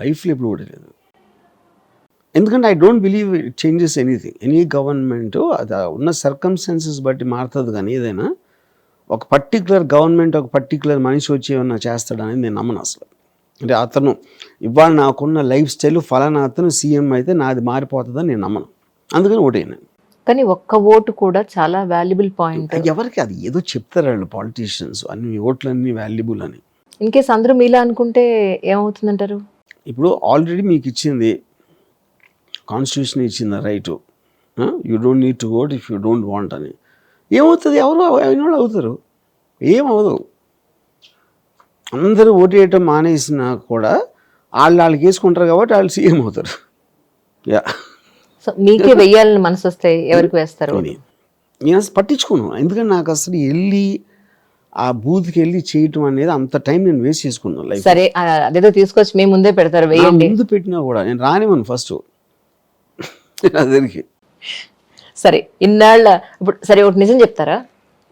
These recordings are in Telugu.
లైఫ్లో ఎప్పుడు ఓడలేదు. ఎందుకంటే I don't believe it changes anything. Any government అది ఉన్న సర్కమ్స్టాన్సెస్ బట్టి మారుతుంది, కానీ ఏదైనా ఒక పర్టికులర్ గవర్నమెంట్ ఒక పర్టికులర్ మనిషి వచ్చి ఏమన్నా చేస్తాడనేది నేను నమ్మను అసలు. అంటే అతను ఇవాళ నాకున్న లైఫ్ స్టైల్ ఫలానా అతను సీఎం అయితే నాది మారిపోతుందని నేను నమ్మను. అందుకని ఓటేను. కానీ ఒక్క ఓటు కూడా చాలా వాల్యుబుల్ పాయింట్. ఎవరికి అది ఏదో చెప్తారు వాళ్ళు పాలిటీషియన్స్, అన్ని ఓట్లన్నీ వాల్యుబుల్ అని. ఇన్ కేస్ అందరూ మీలా అనుకుంటే ఏమవుతుందంటారు? ఇప్పుడు ఆల్రెడీ మీకు ఇచ్చింది కాన్స్టిట్యూషన్ ఇచ్చింది right, you don't need to vote if you don't want అని. ఏమవుతుంది? ఎవరు అయిన వాళ్ళు అవుతారు, ఏమవదు. అందరూ ఓటు వేయటం మానేసినా కూడా వాళ్ళకి వేసుకుంటారు కాబట్టి వాళ్ళు సీఎం అవుతారు. యా, సో మీకే వెయ్యాలని మనసు వస్తే ఎవరికి వేస్తారు? నేను అసలు పట్టించుకోను, ఎందుకంటే నాకు అసలు వెళ్ళి ఆ బూత్కి వెళ్ళి చేయటం అనేది అంత టైం నేను వేస్ట్ చేసుకున్నాను లైఫ్. సరే అదేదో తీసుకొచ్చి మేము ముందే పెడతారు, వేయండి. ముందు పెట్టినా కూడా నేను రానివ్వను ఫస్ట్ అదరికి. సరే ఇన్నాళ్ళ ఇప్పుడు సరే ఒకటి నిజం చెప్తారా?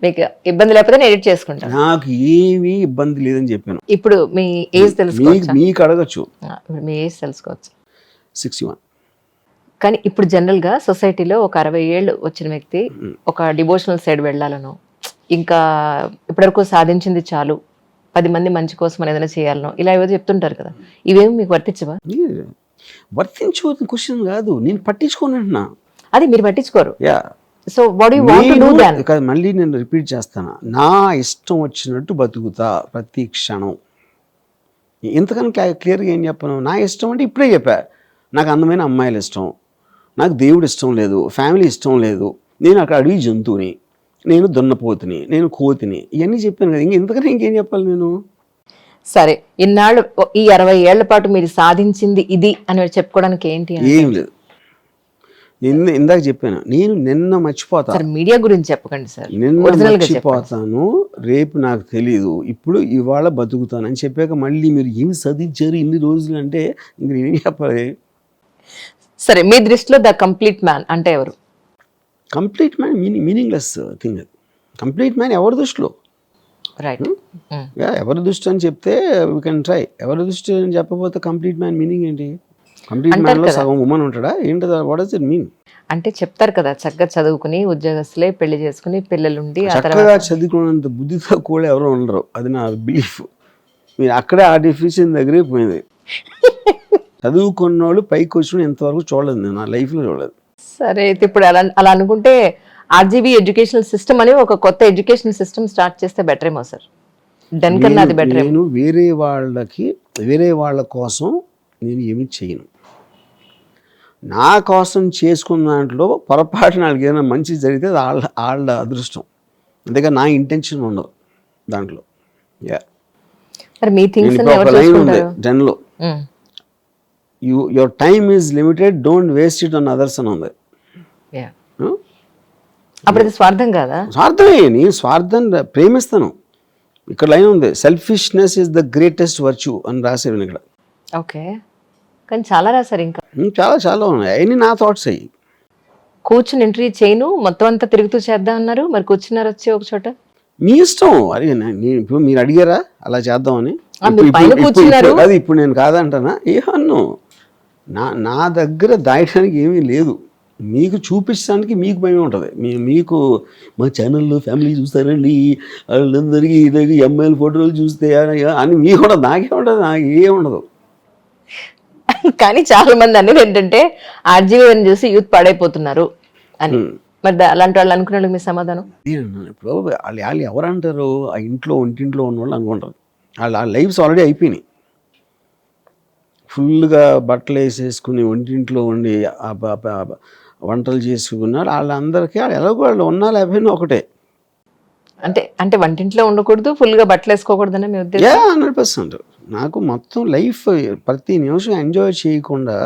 మీకు ఇబ్బంది లేకపోతే నేను ఎడిట్ చేసుకుంటాను. నాకు ఏమీ ఇబ్బంది లేదని చెప్పాను. ఇప్పుడు మీ ఏజ్ తెలుసుకోవచ్చు? మీకు అడగచ్చు. ఇప్పుడు మీ ఏజ్ తెలుసుకోవచ్చు. 61. కానీ ఇప్పుడు జనరల్గా సొసైటీలో ఒక 60 ఏళ్ళు వచ్చిన వ్యక్తి ఒక డివోషనల్ సైడ్ వెళ్ళాలనో, ఇంకా ఇప్పటివరకు సాధించింది చాలు, 10 మంది మంచి కోసం అని ఏదైనా చేయాలనో, ఇలా ఏదో చెప్తుంటారు కదా, ఇవేమి మీకు వర్తించవా? వర్తించవద్దు క్వశ్చన్ కాదు, నేను పట్టించుకోనంటున్నా. అది మీరు పట్టించుకోరు. Yeah. So what you want to do then? మళ్ళీ నేను రిపీట్ చేస్తాను, నా ఇష్టం వచ్చినట్టు బతుకుతా ప్రతి క్షణం. ఇంతకన్నా క్లియర్గా ఏం చెప్పను. నా ఇష్టం అంటే ఇప్పుడే చెప్పా, నాకు అందమైన అమ్మాయిలు ఇష్టం, నాకు దేవుడు ఇష్టం లేదు, ఫ్యామిలీ ఇష్టం లేదు, నేను అక్కడ అడవి జంతువుని, నేను దున్నపోతుని, నేను కోతిని, ఇవన్నీ చెప్పాను కదా. ఇంతకన్నా ఇంకేం చెప్పాలి నేను? సరే ఇన్నాళ్ళు ఈ 60 ఏళ్ల పాటు మీరు సాధించింది ఇది అని చెప్పుకోవడానికి ఏంటి? ఏం లేదు. నిన్న ఇందాక చెప్పాను, నేను నిన్న మర్చిపోతాను. మీడియా గురించి చెప్పకండి సార్. నిన్న మర్చిపోతాను, రేపు నాకు తెలీదు, ఇప్పుడు ఇవాళ బతుకుతాను అని చెప్పాక మళ్ళీ మీరు ఏమి సాధించారు ఇన్ని రోజులు అంటే ఇంక నేనేం చెప్పాలి? సరే మీ దృష్టిలో ద కంప్లీట్ మ్యాన్ అంటే ఎవరు? Complete man meaningless thing. అది కంప్లీట్ మ్యాన్ ఎవరి దృష్టిలో? రైట్. ఎవరి దృష్టి అని చెప్తే వీ కెన్ ట్రై. ఎవరి దృష్టి అని చెప్పకపోతే కంప్లీట్ మ్యాన్ మీనింగ్ ఏంటి? కంప్లీట్ మ్యాన్ లో సగం ఉమెన్ ఉంటాడా ఏంటి? What does it mean? అంటే చెప్తారు కదా, చక్కగా చదువుకుని ఉద్యోగస్తులే పెళ్లి చేసుకుని పిల్లలుండి చక్కగా చదువుకున్నంత బుద్ధితో కూడా ఎవరో ఉండరు, అది నా బిలీఫ్. మీరు అక్కడే ఆ డెఫినేషన్ దగ్గరే పోయింది. చదువుకున్న వాళ్ళు పైకి వచ్చిన ఇంతవరకు చూడలేదు, నేను నా లైఫ్లో చూడలేదు. సరే అయితే ఇప్పుడు అలా అనుకుంటే ఆర్జీబీ ఎడ్యుకేషనల్ సిస్టమ్ అని ఒక కొత్త ఎడ్యుకేషన్ సిస్టమ్ స్టార్ట్ చేస్తే బెటర్ ఏమో సార్? డన్ కన్నా అది బెటర్. నేను వేరే వాళ్ళ కోసం నేను ఏమి చేయను. నా కోసం చేసుకున్న దాంట్లో పొరపాటున వాళ్ళకి ఏదైనా మంచి జరిగితే వాళ్ళ అదృష్టం, అంతేగా నా ఇంటెన్షన్ ఉండదు దాంట్లో. మీ థింగ్స్ లైన్ ఉంది జన్లో, your time is limited, don't waste it on others అని ఉంది. అప్పుడు అది స్వార్థం కాదా? స్వార్థమే. నేను స్వార్థం ప్రేమిస్తాను. ఇక్కడ లైన్ ఉంది, selfishness is the greatest virtue అని రాశారు ఇక్కడ. ఓకే, కానీ చాలా రాశారు. ఇంకా చాలా ఉన్నాయి, అవన్నీ నా థాట్స్ అయ్యి. కూర్చుని ఎంట్రీ చేయను మొత్తం అంతా తిరుగుతూ చేద్దాం అన్నారు, మరి కూర్చున్నారు వచ్చి ఒక చోట. మీ ఇష్టం. అరే ఇప్పుడు మీరు అడిగారా అలా చేద్దామని? అది ఇప్పుడు నేను కాదంటానా? ఏమన్ను, నా దగ్గర దాయడానికి ఏమీ లేదు. మీకు చూపించడానికి మీకు భయం ఉంటుంది. మీకు మా ఛానల్లో ఫ్యామిలీ చూస్తారండి, వాళ్ళందరికీ ఇదకి అమ్మాయిల ఫోటోలు చూస్తే అని మీకు ఉండదు, నాకే ఉండదు, నాకు ఏ ఉండదు. కానీ చాలా మంది అనేది ఏంటంటే ఆర్జీవీని చూసి యూత్ పాడైపోతున్నారు అని. మరి అలాంటి వాళ్ళు అనుకునే వాళ్ళకి మీ సమాధానం? ఇప్పుడు వాళ్ళు ఎవరంటారు? ఆ ఇంట్లో ఒంటింట్లో ఉన్న వాళ్ళు అనుకుంటారు, వాళ్ళ లైఫ్స్ ఆల్రెడీ అయిపోయినాయి. ఫుల్గా బట్టలు వేసేసుకుని ఒంటింట్లో ఉండి వంటలు చేసుకున్నారు వాళ్ళందరికీ. వాళ్ళు ఎలాగో వాళ్ళు ఉన్నా లేకపోయినా ఒకటే. అంటే వంటింట్లో ఉండకూడదు, ఫుల్గా బట్టలు వేసుకోకూడదని మీ ఉద్దేశం? 100%. నాకు మొత్తం లైఫ్ ప్రతి నిమిషం ఎంజాయ్ చేయకుండా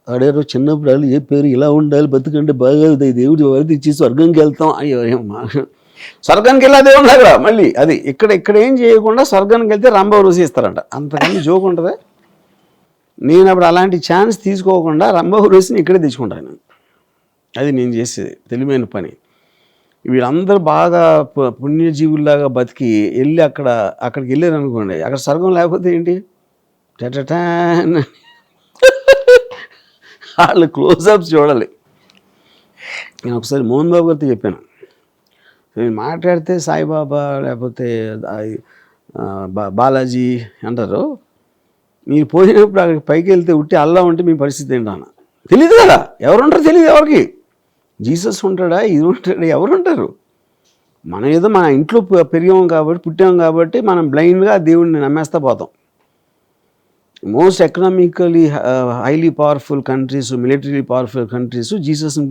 ఆడారు. చిన్నప్పుడు వాళ్ళు చెప్పారు ఇలా ఉండాలి బతుకంటే బాగా దేవుడు వరద ఇచ్చి స్వర్గంకి వెళ్తాం. అయ్యో స్వర్గానికి వెళ్ళే దేవుడు దగ్గర మళ్ళీ అది ఇక్కడ ఏం చేయకుండా స్వర్గానికి వెళ్తే రంభ రుచి ఇస్తారంట. అంతకన్నా జోక్ ఉంటుంది. నేను అప్పుడు అలాంటి ఛాన్స్ తీసుకోకుండా రంభ రుచిని ఇక్కడే తెచ్చుకుంటాను. అది నేను చేసేది తెలివైన పని. వీళ్ళందరూ బాగా పుణ్యజీవుల్లాగా బతికి వెళ్ళి అక్కడికి వెళ్ళారు అనుకోండి, అక్కడ స్వర్గం లేకపోతే ఏంటి? టటటాన్ వాళ్ళు క్లోజప్స్ చూడాలి. నేను ఒకసారి మోహన్ బాబు గారితో చెప్పాను, నేను మాట్లాడితే సాయిబాబా లేకపోతే బాలాజీ అంటారు, మీరు పోయినప్పుడు అక్కడికి పైకి వెళ్తే ఉట్టి అల్లా ఉంటే మీ పరిస్థితి ఏంటన్నా తెలియదు కదా, ఎవరు ఉంటారో తెలియదు ఎవరికి. జీసస్ ఉంటాడా, ఇది ఉంటాడా, ఎవరు ఉంటారు? మనం ఏదో మన ఇంట్లో పెరిగాం కాబట్టి పుట్టాం కాబట్టి మనం బ్లైండ్గా దేవుడిని నమ్మేస్తా పోతాం. Most economically highly powerful countries, military powerful countries జీసస్ని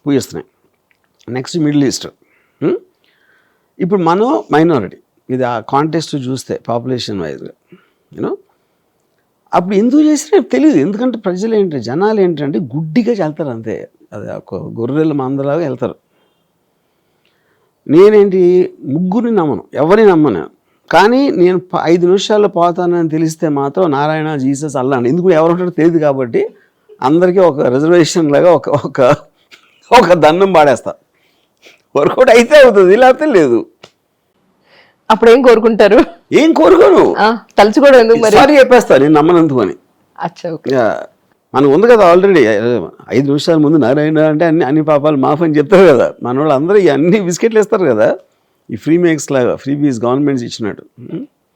పూజిస్తున్నాయి. Next middle east. ఇప్పుడు మనం మైనారిటీ, ఇది ఆ కాంటెస్ట్ చూస్తే పాపులేషన్ వైజ్గా యూనో. అప్పుడు ఎందుకు చేసినా తెలియదు, ఎందుకంటే ప్రజలు ఏంటి, జనాలు ఏంటంటే గుడ్డిగా వెళ్తారు అంతే, అది ఒక గొర్రెల మందలాగా వెళ్తారు. నేనేంటి ముగ్గురిని నమ్మను, ఎవరిని నమ్మను, కానీ నేను 5 నిమిషాల్లో పోతానని తెలిస్తే మాత్రం నారాయణ, జీసస్, అల్లా అని. ఎందుకు ఎవరు ఉంటారో తెలియదు కాబట్టి అందరికీ ఒక రిజర్వేషన్ లాగా ఒక దండం పాడేస్తా. వర్కౌట్ అయితే అవుతుంది, లేకపోతే లేదు. అప్పుడు ఏం కోరుకుంటారు? ఏం కోరుకోను, తలుచుకోవడం ఎందుకు మరి? సారీ చెప్పేస్తా నేను నమ్మనందుకు అని. మనకు ఉంది కదా ఆల్రెడీ, 5 నిమిషాల ముందు నారాయణ అంటే అన్ని పాపాలు మాఫ్ అని చెప్తారు కదా. మన వాళ్ళు అందరూ అన్ని బిస్కెట్లు ఇస్తారు కదా, ఈ ఫ్రీ మేక్స్ లాగా, ఫ్రీ బీస్ గవర్నమెంట్స్ ఇచ్చినట్టు.